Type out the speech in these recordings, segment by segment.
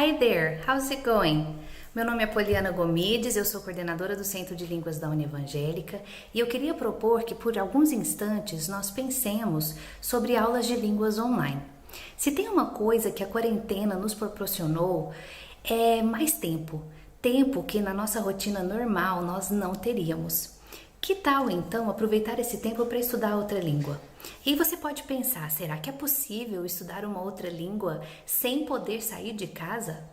Hi there, how's it going? Meu nome é Poliana Gomides, eu sou coordenadora do Centro de Línguas da Univangélica e eu queria propor que por alguns instantes nós pensemos sobre aulas de línguas online. Se tem uma coisa que a quarentena nos proporcionou é mais tempo, tempo que na nossa rotina normal nós não teríamos. Que tal então aproveitar esse tempo para estudar outra língua? E você pode pensar, será que é possível estudar uma outra língua sem poder sair de casa?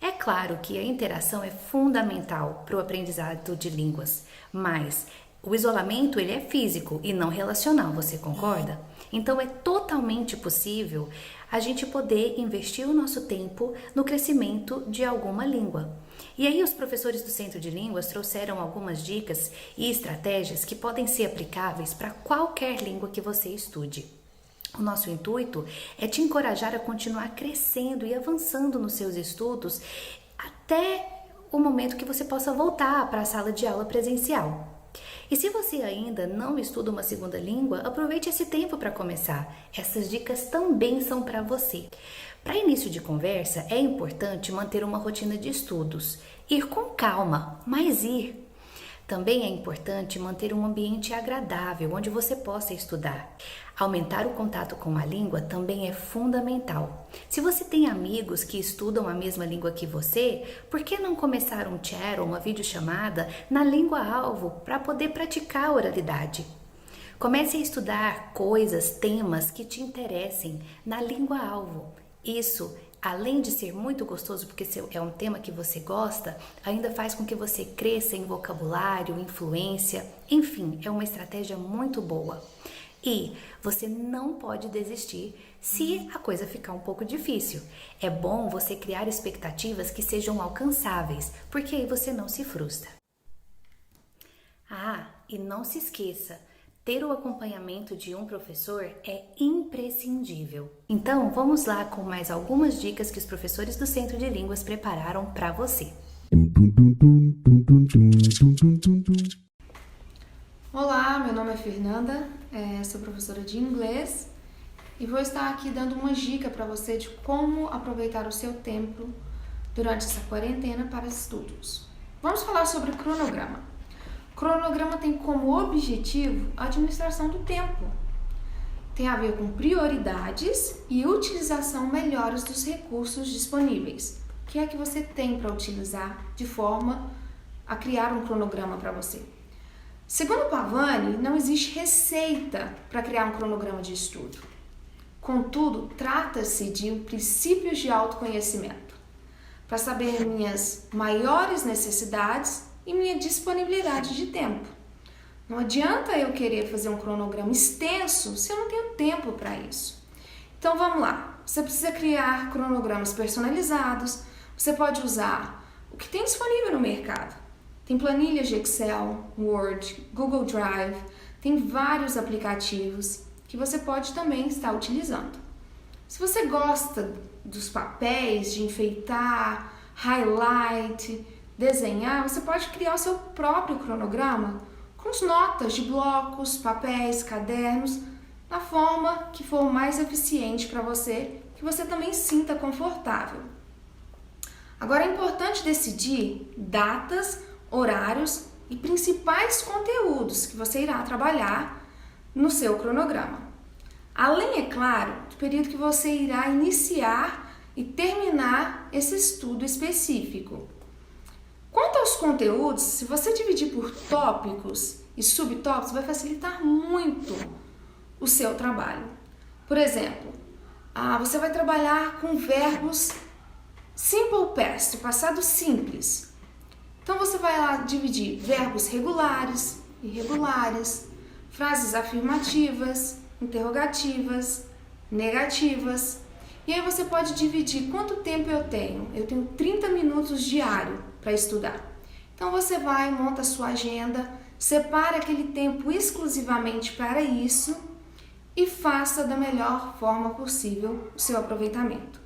É claro que a interação é fundamental para o aprendizado de línguas, mas o isolamento ele é físico e não relacional, você concorda? Então é totalmente possível a gente poder investir o nosso tempo no crescimento de alguma língua. E aí os professores do Centro de Línguas trouxeram algumas dicas e estratégias que podem ser aplicáveis para qualquer língua que você estude. O nosso intuito é te encorajar a continuar crescendo e avançando nos seus estudos até o momento que você possa voltar para a sala de aula presencial. E se você ainda não estuda uma segunda língua, aproveite esse tempo para começar. Essas dicas também são para você. Para início de conversa, é importante manter uma rotina de estudos. Ir com calma, mas ir. Também é importante manter um ambiente agradável, onde você possa estudar. Aumentar o contato com a língua também é fundamental. Se você tem amigos que estudam a mesma língua que você, por que não começar um chat ou uma videochamada na língua-alvo para poder praticar a oralidade? Comece a estudar coisas, temas que te interessem na língua-alvo. Isso, além de ser muito gostoso, porque é um tema que você gosta, ainda faz com que você cresça em vocabulário, influência, enfim, é uma estratégia muito boa. E você não pode desistir se a coisa ficar um pouco difícil. É bom você criar expectativas que sejam alcançáveis, porque aí você não se frustra. Ah, e não se esqueça, ter o acompanhamento de um professor é imprescindível. Então, vamos lá com mais algumas dicas que os professores do Centro de Línguas prepararam para você. Olá, meu nome é Fernanda, sou professora de inglês e vou estar aqui dando uma dica para você de como aproveitar o seu tempo durante essa quarentena para estudos. Vamos falar sobre cronograma. Cronograma tem como objetivo a administração do tempo. Tem a ver com prioridades e utilização melhores dos recursos disponíveis. O que é que você tem para utilizar de forma a criar um cronograma para você? Segundo Pavani, não existe receita para criar um cronograma de estudo. Contudo, trata-se de princípios de autoconhecimento, para saber minhas maiores necessidades e minha disponibilidade de tempo. Não adianta eu querer fazer um cronograma extenso se eu não tenho tempo para isso. Então vamos lá, você precisa criar cronogramas personalizados, você pode usar o que tem disponível no mercado. Tem planilhas de Excel, Word, Google Drive, tem vários aplicativos que você pode também estar utilizando. Se você gosta dos papéis, de enfeitar, highlight, desenhar, você pode criar o seu próprio cronograma com as notas de blocos, papéis, cadernos, da forma que for mais eficiente para você, que você também sinta confortável. Agora é importante decidir datas, horários e principais conteúdos que você irá trabalhar no seu cronograma. Além, é claro, do período que você irá iniciar e terminar esse estudo específico. Quanto aos conteúdos, se você dividir por tópicos e subtópicos, vai facilitar muito o seu trabalho. Por exemplo, você vai trabalhar com verbos simple past, passado simples. Então você vai lá dividir verbos regulares, irregulares, frases afirmativas, interrogativas, negativas. E aí você pode dividir quanto tempo eu tenho. Eu tenho 30 minutos diário para estudar. Então você vai, monta a sua agenda, separa aquele tempo exclusivamente para isso e faça da melhor forma possível o seu aproveitamento.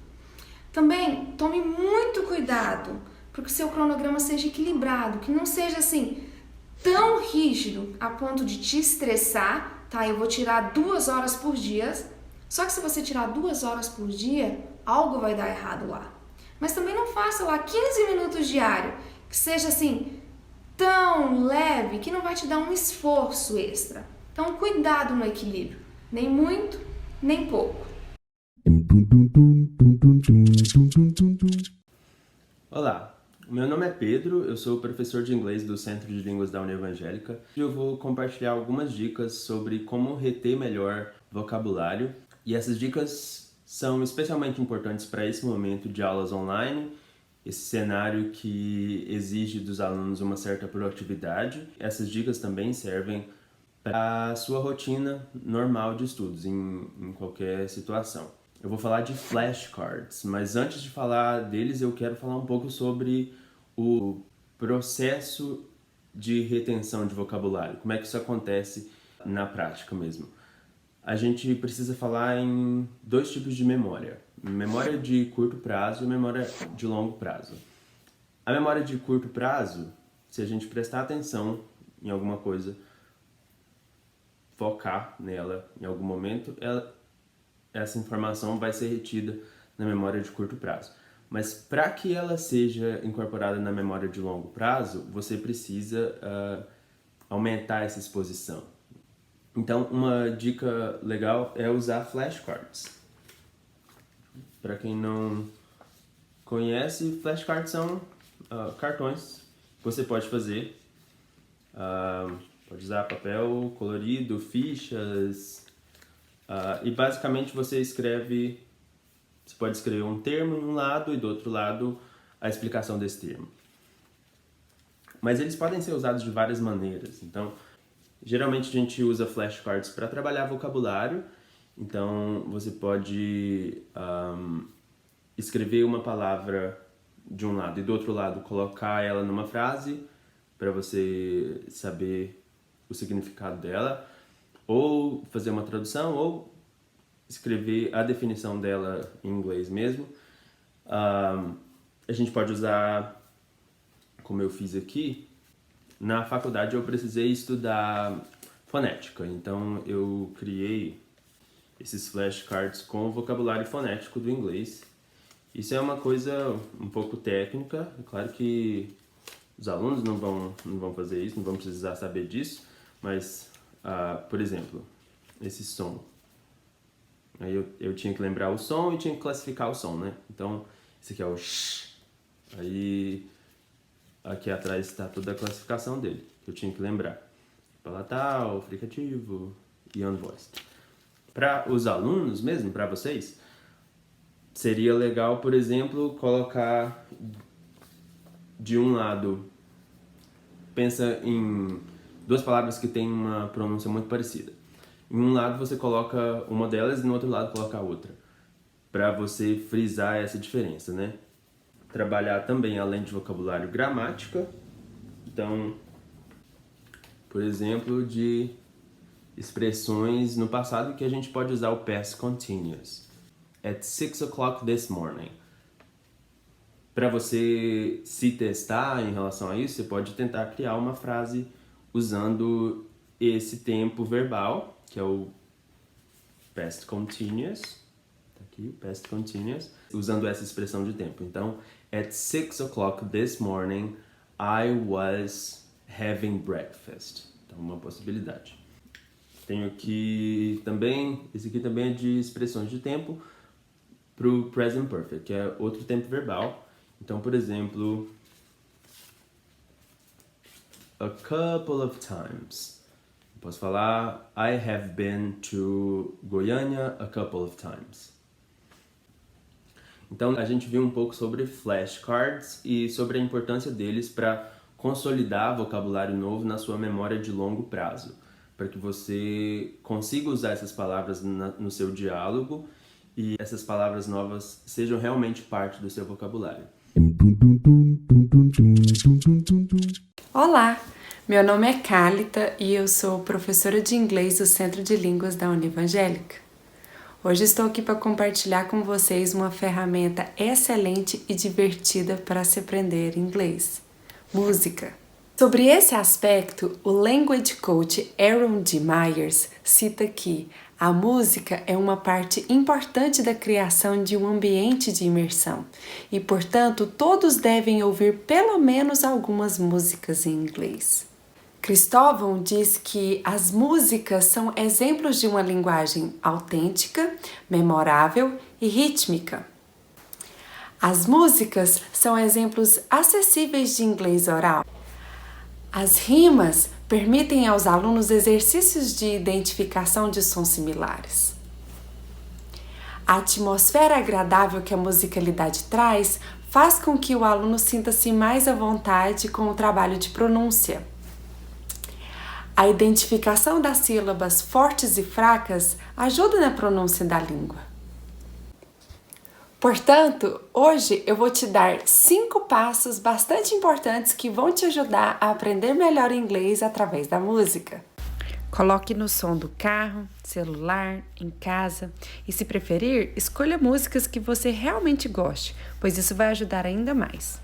Também tome muito cuidado para que o seu cronograma seja equilibrado, que não seja assim tão rígido a ponto de te estressar, tá? Eu vou tirar 2 horas por dia, só que se você tirar 2 horas por dia, algo vai dar errado lá. Mas também não faça lá 15 minutos diário, que seja assim, tão leve que não vai te dar um esforço extra. Então, cuidado no equilíbrio. Nem muito, nem pouco. Olá, meu nome é Pedro, eu sou professor de inglês do Centro de Línguas da União Evangélica e eu vou compartilhar algumas dicas sobre como reter melhor vocabulário. E essas dicas são especialmente importantes para esse momento de aulas online, esse cenário que exige dos alunos uma certa proatividade. Essas dicas também servem para a sua rotina normal de estudos, em qualquer situação. Eu vou falar de flashcards, mas antes de falar deles eu quero falar um pouco sobre o processo de retenção de vocabulário, como é que isso acontece na prática mesmo. A gente precisa falar em dois tipos de memória, memória de curto prazo e memória de longo prazo. A memória de curto prazo, se a gente prestar atenção em alguma coisa, focar nela em algum momento, essa informação vai ser retida na memória de curto prazo. Mas para que ela seja incorporada na memória de longo prazo, você precisa aumentar essa exposição. Então, uma dica legal é usar flashcards. Para quem não conhece, flashcards são cartões que você pode fazer. Pode usar papel colorido, fichas, e basicamente você pode escrever um termo em um lado e do outro lado a explicação desse termo. Mas eles podem ser usados de várias maneiras. Então, geralmente a gente usa flashcards para trabalhar vocabulário. Então, você pode escrever uma palavra de um lado e do outro lado colocar ela numa frase para você saber o significado dela, ou fazer uma tradução, ou escrever a definição dela em inglês mesmo. A gente pode usar, como eu fiz aqui, na faculdade eu precisei estudar fonética, então eu criei esses flashcards com o vocabulário fonético do inglês. Isso é uma coisa um pouco técnica, é claro que os alunos não vão fazer isso, não vão precisar saber disso, mas, por exemplo, esse som. Aí eu tinha que lembrar o som e tinha que classificar o som, né? Então, esse aqui é o sh. Aí, aqui atrás está toda a classificação dele, que eu tinha que lembrar. Palatal, fricativo e unvoiced. Para os alunos mesmo, para vocês, seria legal, por exemplo, colocar de um lado, pensa em duas palavras que têm uma pronúncia muito parecida. Em um lado você coloca uma delas e no outro lado coloca a outra, para você frisar essa diferença, né? Trabalhar também, além de vocabulário, gramática. Então, por exemplo, de expressões no passado que a gente pode usar o past continuous. At 6 o'clock this morning. Para você se testar em relação a isso, você pode tentar criar uma frase usando esse tempo verbal, que é o past continuous, tá aqui, past continuous, usando essa expressão de tempo. Então, at 6 o'clock this morning, I was having breakfast. Então, uma possibilidade. Tenho aqui também, esse aqui também é de expressões de tempo para o present perfect, que é outro tempo verbal. Então, por exemplo, a couple of times. Posso falar, I have been to Goiânia a couple of times. Então, a gente viu um pouco sobre flashcards e sobre a importância deles para consolidar vocabulário novo na sua memória de longo prazo, para que você consiga usar essas palavras no seu diálogo e essas palavras novas sejam realmente parte do seu vocabulário. Olá, meu nome é Cálita e eu sou professora de inglês do Centro de Línguas da União Evangélica. Hoje estou aqui para compartilhar com vocês uma ferramenta excelente e divertida para se aprender inglês: música. Sobre esse aspecto, o Language Coach Aaron D. Myers cita que A música é uma parte importante da criação de um ambiente de imersão e, portanto, todos devem ouvir pelo menos algumas músicas em inglês. Cristóvão diz que as músicas são exemplos de uma linguagem autêntica, memorável e rítmica. As músicas são exemplos acessíveis de inglês oral. As rimas permitem aos alunos exercícios de identificação de sons similares. A atmosfera agradável que a musicalidade traz faz com que o aluno sinta-se mais à vontade com o trabalho de pronúncia. A identificação das sílabas fortes e fracas ajuda na pronúncia da língua. Portanto, hoje eu vou te dar 5 passos bastante importantes que vão te ajudar a aprender melhor inglês através da música. Coloque no som do carro, celular, em casa e, se preferir, escolha músicas que você realmente goste, pois isso vai ajudar ainda mais.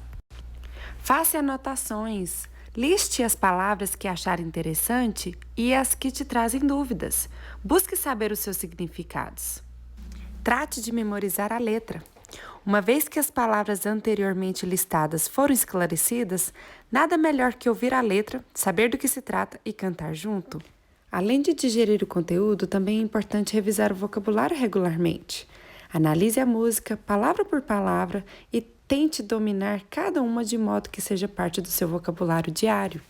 Faça anotações, liste as palavras que achar interessante e as que te trazem dúvidas. Busque saber os seus significados. Trate de memorizar a letra. Uma vez que as palavras anteriormente listadas foram esclarecidas, nada melhor que ouvir a letra, saber do que se trata e cantar junto. Além de digerir o conteúdo, também é importante revisar o vocabulário regularmente. Analise a música, palavra por palavra, e tente dominar cada uma de modo que seja parte do seu vocabulário diário.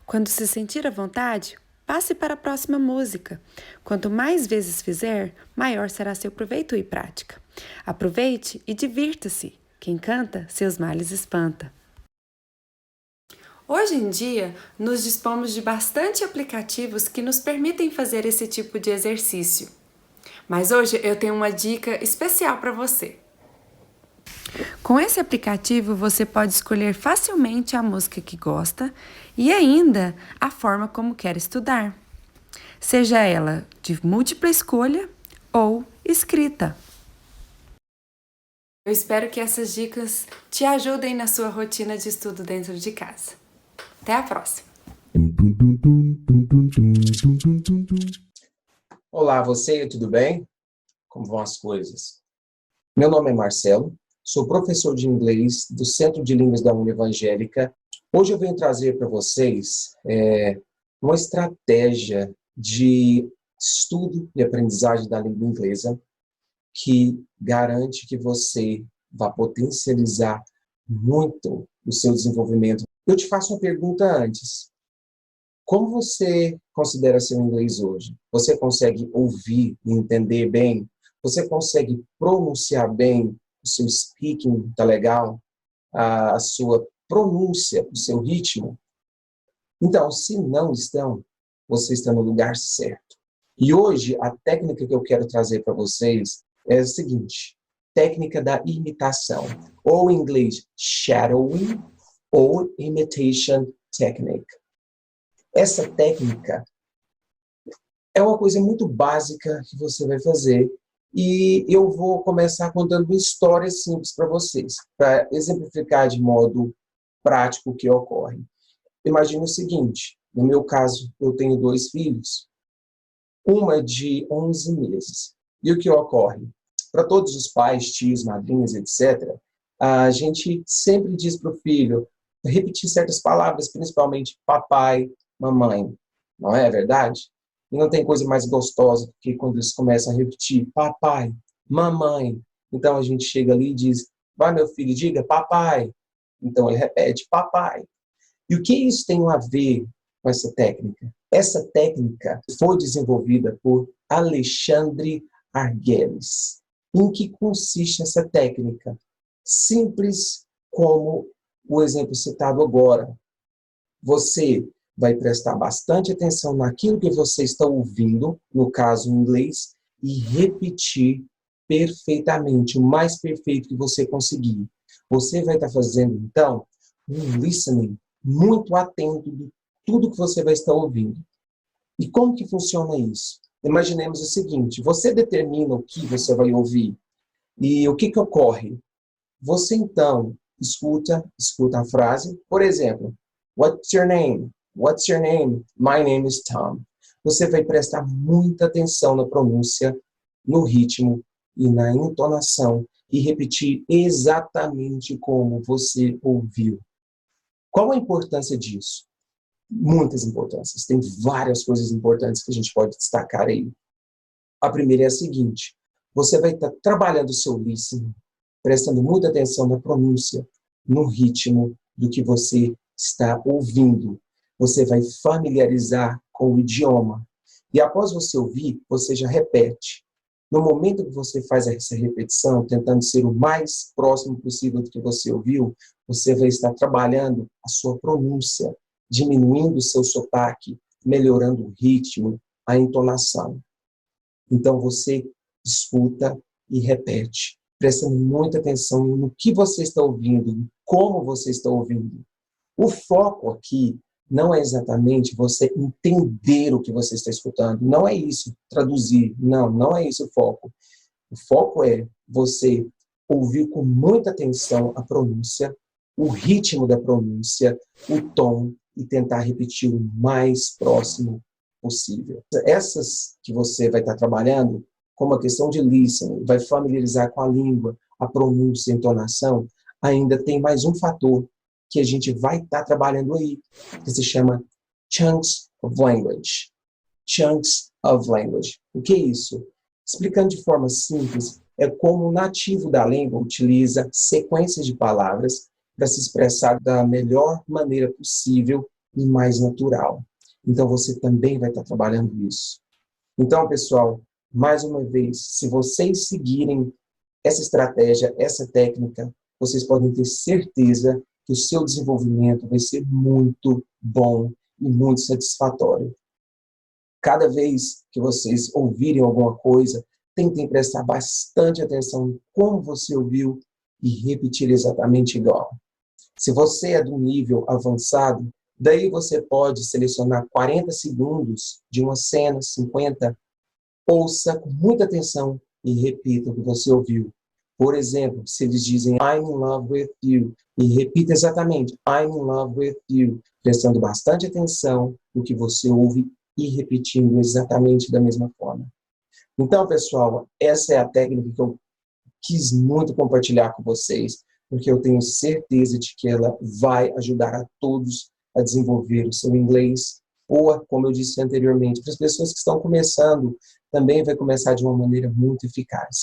Quando se sentir à vontade, passe para a próxima música. Quanto mais vezes fizer, maior será seu proveito e prática. Aproveite e divirta-se. Quem canta, seus males espanta. Hoje em dia, nos dispomos de bastante aplicativos que nos permitem fazer esse tipo de exercício. Mas hoje eu tenho uma dica especial para você. Com esse aplicativo, você pode escolher facilmente a música que gosta e ainda a forma como quer estudar, seja ela de múltipla escolha ou escrita. Eu espero que essas dicas te ajudem na sua rotina de estudo dentro de casa. Até a próxima! Olá, você, tudo bem? Como vão as coisas? Meu nome é Marcelo, sou professor de inglês do Centro de Línguas da União Evangélica. Hoje eu venho trazer para vocês uma estratégia de estudo e aprendizagem da língua inglesa que garante que você vá potencializar muito o seu desenvolvimento. Eu te faço uma pergunta antes. Como você considera seu inglês hoje? Você consegue ouvir e entender bem? Você consegue pronunciar bem? O seu speaking está legal? A sua pronúncia, o seu ritmo? Então, se não estão, você está no lugar certo. E hoje, a técnica que eu quero trazer para vocês é a seguinte: técnica da imitação, ou em inglês shadowing, ou imitation technique. Essa técnica é uma coisa muito básica que você vai fazer e eu vou começar contando uma história simples para vocês, para exemplificar de modo prático o que ocorre. Imagine o seguinte: no meu caso, eu tenho 2 filhos, uma de 11 meses. E o que ocorre? Para todos os pais, tios, madrinhas, etc., a gente sempre diz para o filho repetir certas palavras, principalmente papai, mamãe. Não é verdade? E não tem coisa mais gostosa do que quando eles começam a repetir papai, mamãe. Então a gente chega ali e diz: vai, meu filho, diga papai. Então ele repete papai. E o que isso tem a ver com essa técnica? Essa técnica foi desenvolvida por Alexandre Arguelles. Em que consiste essa técnica? Simples como o exemplo citado agora. Você vai prestar bastante atenção naquilo que você está ouvindo, no caso em inglês, e repetir perfeitamente, o mais perfeito que você conseguir. Você vai estar fazendo, então, um listening muito atento de tudo que você vai estar ouvindo. E como que funciona isso? Imaginemos o seguinte: você determina o que você vai ouvir. E o que ocorre? Você, então, escuta a frase. Por exemplo, what's your name? What's your name? My name is Tom. você vai prestar muita atenção na pronúncia, no ritmo e na entonação e repetir exatamente como você ouviu. Qual a importância disso? Muitas importâncias. Tem várias coisas importantes que a gente pode destacar aí. A primeira é a seguinte: você vai estar trabalhando o seu listening, prestando muita atenção na pronúncia, no ritmo do que você está ouvindo. Você vai familiarizar com o idioma. E após você ouvir, você já repete. No momento que você faz essa repetição, tentando ser o mais próximo possível do que você ouviu, você vai estar trabalhando a sua pronúncia, diminuindo o seu sotaque, melhorando o ritmo, a entonação. Então você escuta e repete, prestando muita atenção no que você está ouvindo, como você está ouvindo. O foco aqui não é exatamente você entender o que você está escutando. Não é isso, traduzir. Não é isso o foco. O foco é você ouvir com muita atenção a pronúncia, o ritmo da pronúncia, o tom e tentar repetir o mais próximo possível. Essas que você vai estar trabalhando, como a questão de listening, vai familiarizar com a língua, a pronúncia, a entonação, ainda tem mais um fator que a gente vai estar trabalhando aí, que se chama Chunks of Language. Chunks of Language. O que é isso? Explicando de forma simples, é como o nativo da língua utiliza sequências de palavras para se expressar da melhor maneira possível e mais natural. Então, você também vai estar trabalhando isso. Então, pessoal, mais uma vez, se vocês seguirem essa estratégia, essa técnica, vocês podem ter certeza que o seu desenvolvimento vai ser muito bom e muito satisfatório. Cada vez que vocês ouvirem alguma coisa, tentem prestar bastante atenção em como você ouviu e repetir exatamente igual. Se você é do nível avançado, daí você pode selecionar 40 segundos de uma cena, 50, ouça com muita atenção e repita o que você ouviu. Por exemplo, se eles dizem I'm in love with you, e repita exatamente I'm in love with you, prestando bastante atenção no que você ouve e repetindo exatamente da mesma forma. Então, pessoal, essa é a técnica que eu quis muito compartilhar com vocês, porque eu tenho certeza de que ela vai ajudar a todos a desenvolver o seu inglês, ou, como eu disse anteriormente, para as pessoas que estão começando, também vai começar de uma maneira muito eficaz.